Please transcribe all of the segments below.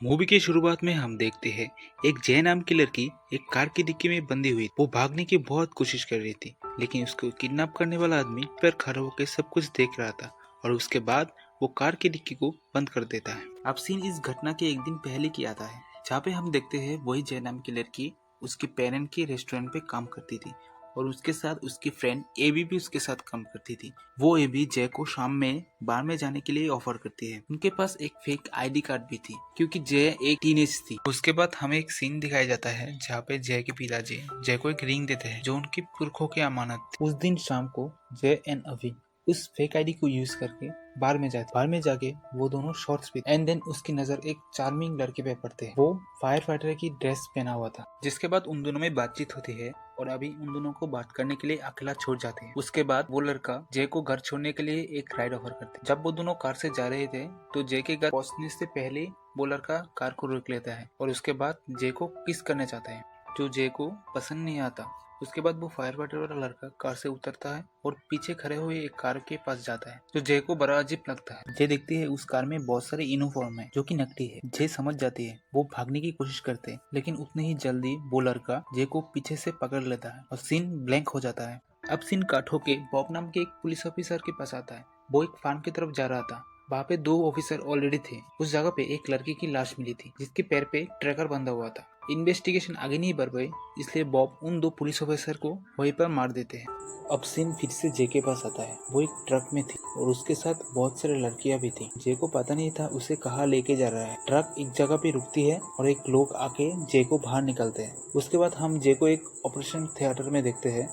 Movie की शुरुआत में हम देखते हैं एक जय नाम की लड़की एक कार की डिक्की में बंधी हुई। वो भागने की बहुत कोशिश कर रही थी, लेकिन उसको किडनैप करने वाला आदमी पर खड़ा होकर सब कुछ देख रहा था और उसके बाद वो कार की डिक्की को बंद कर देता है। अब सीन इस घटना के एक दिन पहले की आता है, जहाँ पे हम देखते हैं वही जय नाम की लड़की उसके पेरेंट के रेस्टोरेंट पे काम करती थी और उसके साथ उसकी फ्रेंड एबी भी उसके साथ काम करती थी। वो एबी जय को शाम में बार में जाने के लिए ऑफर करती है। उनके पास एक फेक आईडी कार्ड भी थी क्योंकि जय एक टीनेज थी। उसके बाद हमें एक सीन दिखाया जाता है जहाँ पे जय के पिताजी जय को एक रिंग देते हैं जो उनकी पुरखों की अमानत थी। उस दिन शाम को जय एंड अभी उस फेक आईडी को यूज करके बार में जाके वो दोनों शॉर्ट्स पीते एंड देन उसकी नजर एक चार्मिंग लड़के पे पड़ते हैं। वो फायर फाइटर की ड्रेस पहना हुआ था, जिसके बाद उन दोनों में बातचीत होती है और अभी उन दोनों को बात करने के लिए अकेला छोड़ जाते हैं। उसके बाद वो लड़का जय को घर छोड़ने के लिए एक राइड ऑफर करते हैं। जब वो दोनों कार से जा रहे थे तो जय के घर पहुंचने से पहले वो लड़का कार को रोक लेता है और उसके बाद जय को किस करना चाहता है, जो जय को पसंद नहीं आता। उसके बाद वो फायर फाइटर वाला लड़का कार से उतरता है और पीछे खड़े हुए एक कार के पास जाता है, जो जय को बड़ा अजीब लगता है। जय देखती है उस कार में बहुत सारे यूनिफॉर्म है जो कि नकली है। जय समझ जाती है। वो भागने की कोशिश करते हैं, लेकिन उतने ही जल्दी वो लड़का जय को पीछे से पकड़ लेता है और सीन ब्लैंक हो जाता है। अब सीन काट होके बॉब नाम के एक पुलिस ऑफिसर के पास आता है। वो एक फार्म की तरफ जा रहा था। वहाँ पे 2 ऑफिसर ऑलरेडी थे। उस जगह पे एक लड़की की लाश मिली थी जिसके पैर पे ट्रैकर बंधा हुआ था। इन्वेस्टिगेशन आगे नहीं बढ़ पाई, इसलिए बॉब उन 2 पुलिस ऑफिसर को वहीं पर मार देते हैं। अब सीन फिर से जे के पास आता है। वो एक ट्रक में थी और उसके साथ बहुत सारे लड़कियां भी थी। जे को पता नहीं था उसे कहाँ लेके जा रहा है। ट्रक एक जगह पे रुकती है और एक लोग आके जे को बाहर निकलते हैं। उसके बाद हम जे को एक ऑपरेशन थिएटर में देखते हैं,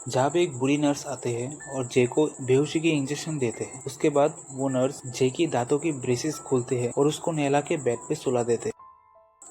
जहाँ पे एक बुरी नर्स आते हैं और जे को बेहोशी की इंजेक्शन देते हैं। उसके बाद वो नर्स जे की दांतों की ब्रेसेस खोलते हैं और उसको नहला के बेड पे सुला देते हैं।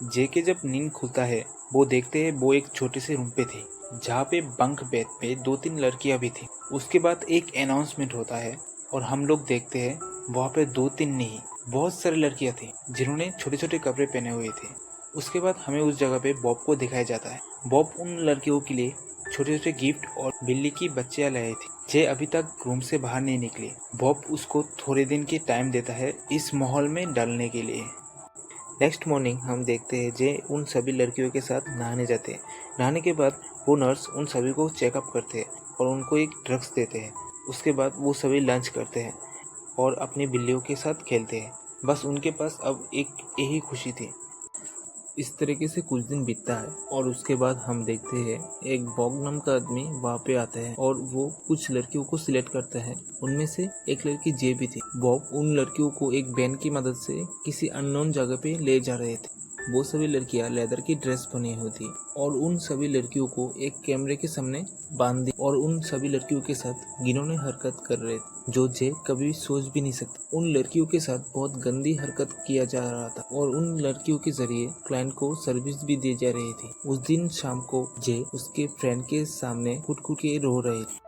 जे के जब नींद खुलता है वो देखते हैं वो एक छोटे से रूम पे थी, जहाँ पे बंक बेड पे 2-3 लड़कियां भी थी। उसके बाद एक अनाउंसमेंट होता है और हम लोग देखते हैं वहाँ पे 2-3 नहीं बहुत सारी लड़कियां थी जिन्होंने छोटे छोटे कपड़े पहने हुए थे। उसके बाद हमें उस जगह पे बॉब को दिखाया जाता है। बॉब उन लड़कियों के लिए छोटे छोटे गिफ्ट और बिल्ली की बच्चियां लाए थे। जे अभी तक रूम से बाहर नहीं निकली। बॉब उसको थोड़े दिन के टाइम देता है इस माहौल में डालने के लिए। नेक्स्ट मॉर्निंग हम देखते हैं जे उन सभी लड़कियों के साथ नहाने जाते हैं। नहाने के बाद वो नर्स उन सभी को चेकअप करते हैं और उनको एक ड्रग्स देते हैं। उसके बाद वो सभी लंच करते हैं और अपनी बिल्लियों के साथ खेलते हैं। बस उनके पास अब एक यही खुशी थी। इस तरीके से कुछ दिन बीतता है और उसके बाद हम देखते हैं एक बॉग नाम का आदमी वहाँ पे आता है और वो कुछ लड़कियों को सिलेक्ट करता है। उनमें से एक लड़की जे भी थी। बॉब उन लड़कियों को एक बैंड की मदद से किसी अननोन जगह पे ले जा रहे थे। वो सभी लड़कियां लेदर की ड्रेस पहनी हुई थी और उन सभी लड़कियों को एक कैमरे के सामने बांध दी और उन सभी लड़कियों के साथ घिनौनी हरकत कर रहे थे, जो जे कभी सोच भी नहीं सकता। उन लड़कियों के साथ बहुत गंदी हरकत किया जा रहा था और उन लड़कियों के जरिए क्लाइंट को सर्विस भी दी जा रही थी। उस दिन शाम को जे उसके फ्रेंड के सामने कुट कुट के रो रहे थे।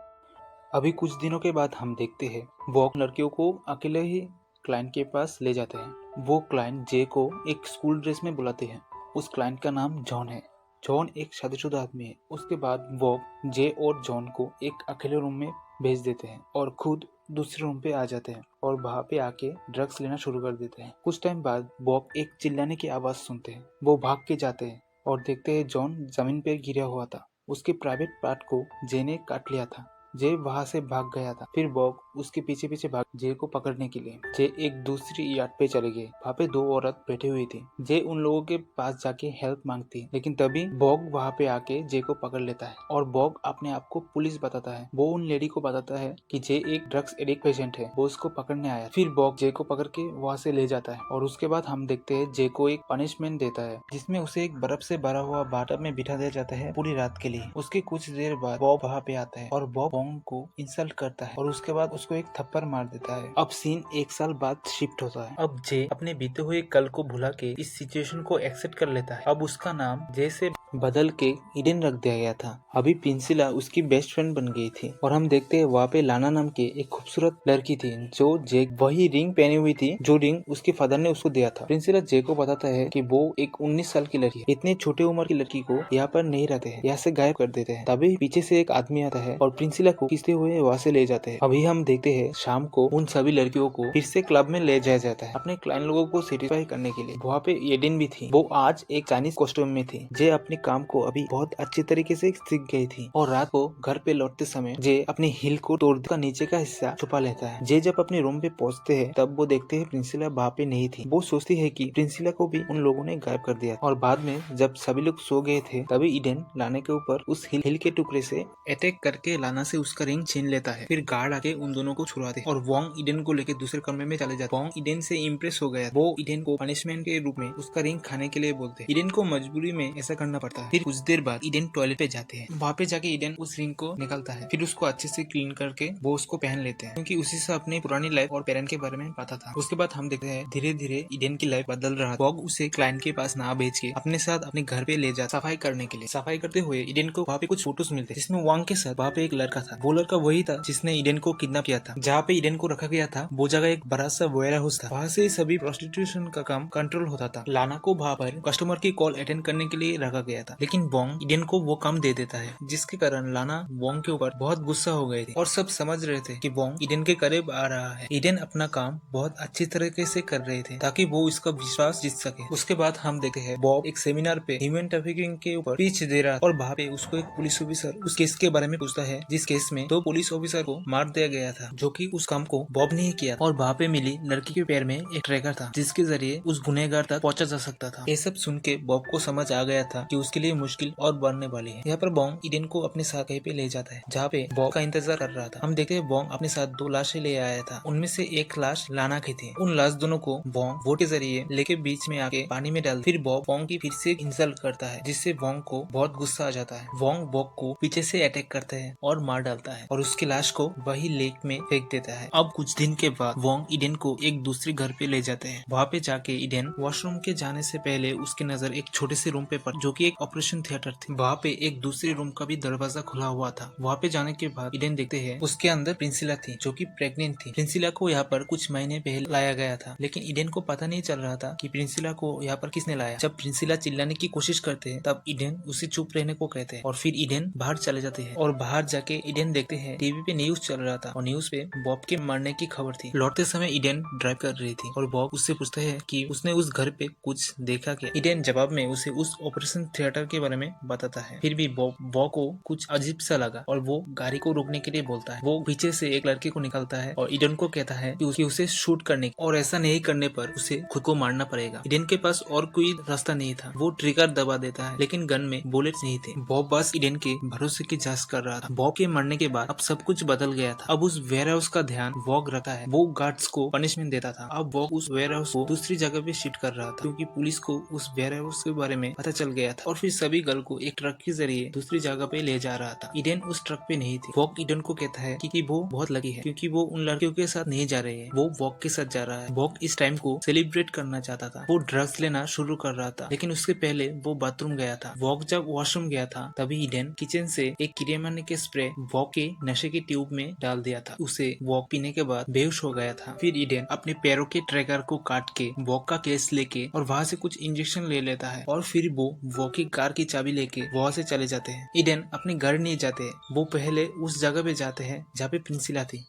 अभी कुछ दिनों के बाद हम देखते हैं वो लड़कियों को अकेले ही क्लाइंट के पास ले जाते हैं। वो क्लाइंट जे को एक स्कूल ड्रेस में बुलाते हैं। उस क्लाइंट का नाम जॉन है। जॉन एक शादीशुदा आदमी है। उसके बाद वो जे और जॉन को एक अकेले रूम में भेज देते हैं और खुद दूसरे रूम पे आ जाते हैं और वहाँ पे आके ड्रग्स लेना शुरू कर देते हैं। कुछ टाइम बाद बॉब एक चिल्लाने की आवाज सुनते हैं। वो भाग के जाते हैं और देखते हैं जॉन जमीन पे गिरा हुआ था। उसके प्राइवेट पार्ट को जे ने काट लिया था। जे वहां से भाग गया था। फिर बॉब उसके पीछे पीछे भाग जे को पकड़ने के लिए। जे एक दूसरी यार्ड पे चले गए। वहाँ पे 2 औरत बैठी हुई थी। जे उन लोगों के पास जाके हेल्प मांगती, लेकिन तभी बॉब वहाँ पे आके जे को पकड़ लेता है और बॉब अपने आप को पुलिस बताता है। वो उन लेडी को बताता है कि जे एक ड्रग्स एडिक्ट पेशेंट है, वो उसको पकड़ने आया। फिर बॉब जे को पकड़ के वहाँ से ले जाता है और उसके बाद हम देखते हैं जे को एक पनिशमेंट देता है, जिसमें उसे एक बर्फ से भरा हुआ बाथटब में बिठा दिया जाता है पूरी रात के लिए। उसके कुछ देर बाद बॉब वहाँ पे आता है और बॉब को इंसल्ट करता है और उसके बाद उसको एक थप्पड़ मार देता है। अब सीन 1 साल बाद शिफ्ट होता है। अब जे अपने बीते हुए कल को भुला के इस सिचुएशन को एक्सेप्ट कर लेता है। अब उसका नाम जे से बदल के ईडन रख दिया गया था। अभी प्रिंसिला उसकी बेस्ट फ्रेंड बन गई थी और हम देखते हैं वहाँ पे लाना नाम की एक खूबसूरत लड़की थी जो जेक वही रिंग पहनी हुई थी जो रिंग उसके फादर ने उसको दिया था। प्रिंसिला जेक को बताता है कि वो एक 19 साल की लड़की है, इतनी छोटी उम्र की लड़की को यहाँ पर नहीं रहते हैं, यहाँ से गायब कर देते हैं। तभी पीछे से एक आदमी आता है और प्रिंसिला को खींचते हुए वहाँ से ले जाते हैं। अभी हम देखते हैं शाम को उन सभी लड़कियों को फिर से क्लब में ले जाया जाता है अपने क्लाइंट लोगों को सेटिस्फाई करने के लिए। वहाँ पे एडेन भी थी, वो आज एक चाइनीज कॉस्ट्यूम में थी। जे अपने काम को अभी बहुत अच्छी तरीके से सीख गई थी और रात को घर पे लौटते समय जे अपने हिल को तोड़ का नीचे का हिस्सा छुपा लेता है। जे जब अपने रूम पे पहुंचते हैं तब वो देखते हैं प्रिंसिला वहाँ पे नहीं थी। वो सोचती है कि प्रिंसिला को भी उन लोगों ने गायब कर दिया और बाद में जब सभी लोग सो गए थे तभी ईडन लाना के ऊपर उस हिल के टुकड़े से अटैक करके लाना से उसका रिंग छीन लेता है। फिर गार्ड आके उन दोनों को छुड़ाते और वोंग ईडन को लेकर दूसरे कमरे में चले जाते। वोंग ईडन से इम्प्रेस हो गया, वो ईडन को पनिशमेंट के रूप में उसका रिंग खाने के लिए बोलते हैं। ईडन को मजबूरी में ऐसा करना पड़ता है। फिर कुछ देर बाद ईडन टॉयलेट पे जाते हैं, वहाँ पे जाके ईडन उस रिंग को निकालता है, फिर उसको अच्छे से क्लीन करके वो उसको पहन लेते हैं क्योंकि उसी से अपनी पुरानी लाइफ और पेरेंट के बारे में पता था। उसके बाद हम देखते हैं धीरे धीरे ईडन की लाइफ बदल रहा है। वॉग उसे क्लाइंट के पास ना भेज के अपने साथ अपने घर पे ले जा सफाई करने के लिए। सफाई करते हुए ईडन को वहाँ पे कुछ फोटोज मिलते हैं जिसमें वांग के साथ वहाँ पे एक लड़का था। वो लड़का वही था जिसने ईडन को किडनैप किया था। जहाँ पे ईडन को रखा गया था वो जगह एक बड़ा सा वेयर हाउस था, वहाँ से सभी प्रोस्टिट्यूशन का काम कंट्रोल होता था। लाना को वहाँ पर कस्टमर की कॉल अटेंड करने के लिए रखा गया था, लेकिन वोंग ईडन को वो काम दे देता है जिसके कारण लाना वोंग के ऊपर बहुत गुस्सा हो गए थे और सब समझ रहे थे कि वोंग ईडन के करीब आ रहा है। ईडन अपना काम बहुत अच्छी तरीके से कर रहे थे ताकि वो इसका विश्वास जीत सके। उसके बाद हम देखते हैं बॉब एक सेमिनार पे ह्यूमन ट्रैफिकिंग के ऊपर स्पीच दे रहा और वहाँ पे उसको एक पुलिस ऑफिसर उस केस के बारे में पूछता है जिस केस में 2 पुलिस ऑफिसर को मार दिया गया था, जो कि उस काम को बॉब ने ही किया और वहाँ पे मिली लड़की के पैर में एक ट्रैकर था जिसके जरिए उस गुनहगार तक पहुंचा जा सकता था। ये सब सुन के बॉब को समझ आ गया था कि उसके लिए मुश्किल और बढ़ने वाली है। यहाँ पर बॉन्ग ईडन को अपने साथ कहीं पे ले जाता है जहाँ पे बॉब का इंतजार कर रहा था। हम देखते हैं बॉन्ग अपने साथ 2 लाशें ले आया था, उनमें से एक लाश लाना की थी। उन लाश दोनों को बॉन्ग बोट के जरिए लेके बीच में आके पानी में डाल, फिर बॉब बॉन्ग की फिर से इंसल्ट करता है जिससे बॉन्ग को बहुत गुस्सा आ जाता है। बॉन्ग बॉब को पीछे से अटैक करता है और मार डालता है और उसकी लाश को वही लेक में फेंक देता है। अब कुछ दिन के बाद वोंग ईडन को एक दूसरे घर पे ले जाते हैं। वहाँ पे जाके ईडन वॉशरूम के जाने से पहले उसकी नजर एक छोटे से रूम पे पड़ जो कि एक ऑपरेशन थिएटर थी। वहाँ पे एक दूसरे रूम का भी दरवाजा खुला हुआ था। वहाँ पे जाने के बाद ईडन देखते हैं उसके अंदर प्रिंसिला थी जो कि प्रेग्नेंट थी। प्रिंसिला को यहाँ पर कुछ महीने पहले लाया गया था, लेकिन ईडन को पता नहीं चल रहा था कि प्रिंसिला को यहाँ पर किसने लाया। जब प्रिंसिला चिल्लाने की कोशिश करते हैं तब ईडन उसे चुप रहने को कहते हैं और फिर ईडन बाहर चले जाते हैं और बाहर जाके ईडन देखते हैं टीवी पे न्यूज चल रहा था और न्यूज पे बॉब के मरने की खबर थी। लौटते समय ईडन ड्राइव कर रही थी और बॉब उससे पूछते हैं कि उसने उस घर पे कुछ देखा क्या। ईडन जवाब में उसे उस ऑपरेशन थिएटर के बारे में बताता है। फिर भी बॉब को कुछ अजीब सा लगा और वो गाड़ी को रोकने के लिए बोलता है। वो पीछे से एक लड़के को निकालता है और ईडन को कहता है कि उसे शूट करने और ऐसा नहीं करने पर उसे खुद को मारना पड़ेगा। ईडन के पास और कोई रास्ता नहीं था। वो ट्रिगर दबा देता है लेकिन गन में बुलेट्स नहीं थे। बॉब बस ईडन के भरोसे की जांच कर रहा था। बॉब के मरने के बाद अब सब कुछ बदल गया था। अब उस वेयर हाउस का ध्यान वॉग रखा है। वो गार्ड्स को पनिशमेंट देता था। अब वॉग उस वेयर हाउस को दूसरी जगह पे शिफ्ट कर रहा था क्योंकि पुलिस को उस वेयर हाउस के बारे में पता चल गया था और फिर सभी गर्ल को एक ट्रक के जरिए दूसरी जगह पे ले जा रहा था। ईडन उस ट्रक पे नहीं थी। वॉग ईडन को कहता है कि वो बहुत लकी है क्योंकि वो उन लड़कियों के साथ नहीं जा रहे हैं, वो वॉग के साथ जा रहा है। वॉग इस टाइम को सेलिब्रेट करना चाहता था। वो ड्रग्स लेना शुरू कर रहा था लेकिन उसके पहले वो बाथरूम गया था। वॉग जब वॉशरूम गया था तभी ईडन किचन से एक कीड़े मारने के स्प्रे वॉग के नशे की ट्यूब में डाल दिया था। उसे वॉग पीने के बाद बेहोश हो गया था। फिर ईडन अपने पैरों के ट्रैकर को काट के वॉग का केस लेके और वहाँ से कुछ इंजेक्शन ले लेता है और फिर वो वॉग की कार की चाबी लेके वहाँ से चले जाते हैं। ईडन अपने घर नहीं जाते हैं, वो पहले उस जगह पे जाते हैं जहाँ पे प्रिंसिला थी।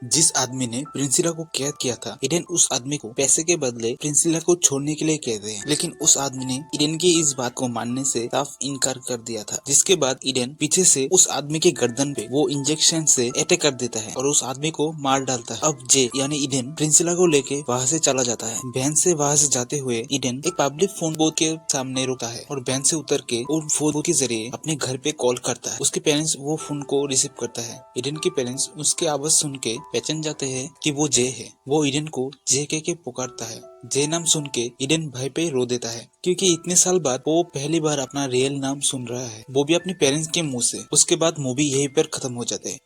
जिस आदमी ने प्रिंसिला को कैद किया था, ईडन उस आदमी को पैसे के बदले प्रिंसिला को छोड़ने के लिए कहते हैं, लेकिन उस आदमी ने ईडन की इस बात को मानने से साफ इनकार कर दिया था। जिसके बाद ईडन पीछे से उस आदमी के गर्दन पे वो इंजेक्शन से अटैक कर देता है और उस आदमी को मार डालता है। अब जे यानी ईडन प्रिंसिला को लेके वहाँ से चला जाता है। वैन से वहाँ से जाते हुए ईडन एक पब्लिक फोन बूथ के सामने रुकता है और वैन से उतर के उन फोन बूथ के जरिए अपने घर पे कॉल करता है। उसके पेरेंट्स वो फोन को रिसीव करता है। ईडन के पेरेंट्स उसके आवाज सुन के पहचान जाते हैं कि वो जे है। वो ईडन को जे के पुकारता है। जे नाम सुन के ईडन भय पे रो देता है क्योंकि इतने साल बाद वो पहली बार अपना रियल नाम सुन रहा है, वो भी अपने पेरेंट्स के मुंह से। उसके बाद मूवी यहीं पर खत्म हो जाते हैं।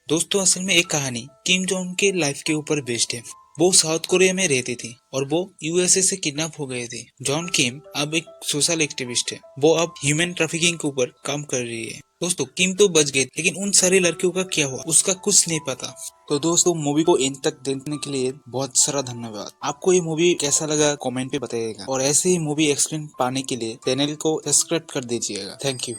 दोस्तों, असल में एक कहानी किम जोंग के लाइफ के ऊपर बेस्ड है। वो साउथ कोरिया में रहती थी और वो यूएसए से किडनैप हो गए थे। जॉन किम अब एक सोशल एक्टिविस्ट है। वो अब ह्यूमन ट्रैफिकिंग के ऊपर काम कर रही है। दोस्तों किम तो बच गए, लेकिन उन सारी लड़कियों का क्या हुआ उसका कुछ नहीं पता। तो दोस्तों मूवी को एंड तक देखने के लिए बहुत सारा धन्यवाद। आपको ये मूवी कैसा लगा कमेंट पे बताइएगा और ऐसे ही मूवी एक्सप्लेन पाने के लिए चैनल को सब्सक्राइब कर दीजिएगा। Thank you.